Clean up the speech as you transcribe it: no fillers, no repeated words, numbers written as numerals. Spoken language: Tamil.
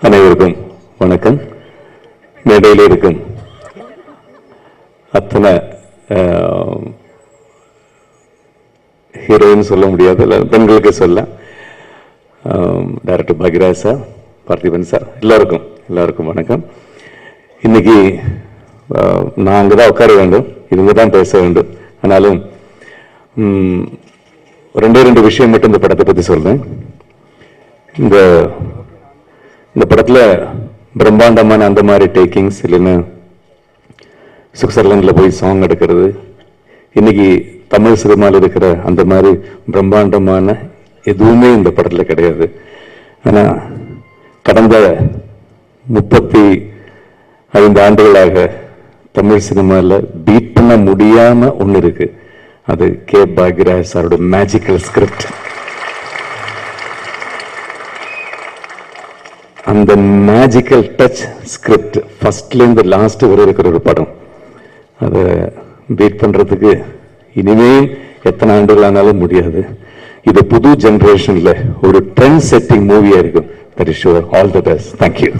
அனைவருக்கும் வணக்கம். மேடையில் இருக்கும் அத்தனை ஹீரோயின் சொல்ல முடியாது, பெண்களுக்கு சொல்ல, director Bhagyaraj sir, Parthiban sir, எல்லாருக்கும் வணக்கம். இன்னைக்கு நான் அங்கே தான் உட்கார வேண்டும், இவங்க தான் பேச வேண்டும். ஆனாலும் ரெண்டு விஷயம் மட்டும் இந்த படத்தை பற்றி சொல்றேன். இந்த படத்தில் பிரம்மாண்டமான அந்த மாதிரி டேக்கிங்ஸ், இல்லைன்னா சுவிட்சர்லாண்டில் போய் சாங் எடுக்கிறது, இன்னைக்கு தமிழ் சினிமாவில் இருக்கிற அந்த மாதிரி பிரம்மாண்டமான எதுவுமே இந்த படத்தில் கிடையாது. ஆனால் கடந்த 35 ஆண்டுகளாக தமிழ் சினிமாவில் பீட் பண்ண முடியாம ஒன்று இருக்கு. அது கே. பாக்யராஜ் சாரோட மேஜிக்கல் ஸ்கிரிப்ட். அந்த மேஜிக்கல் டச் ஸ்கிரிப்ட் ஃபர்ஸ்ட்லேருந்து லாஸ்ட் வரை இருக்கிற ஒரு படம். அதை பீட் பண்றதுக்கு இனிமேல் எத்தனை ஆண்டுகள் ஆனாலும் முடியாது. இது புது ஜெனரேஷன்ல ஒரு ட்ரெண்ட் செட்டிங் மூவியா இருக்கும். That is sure. All the best. Thank you.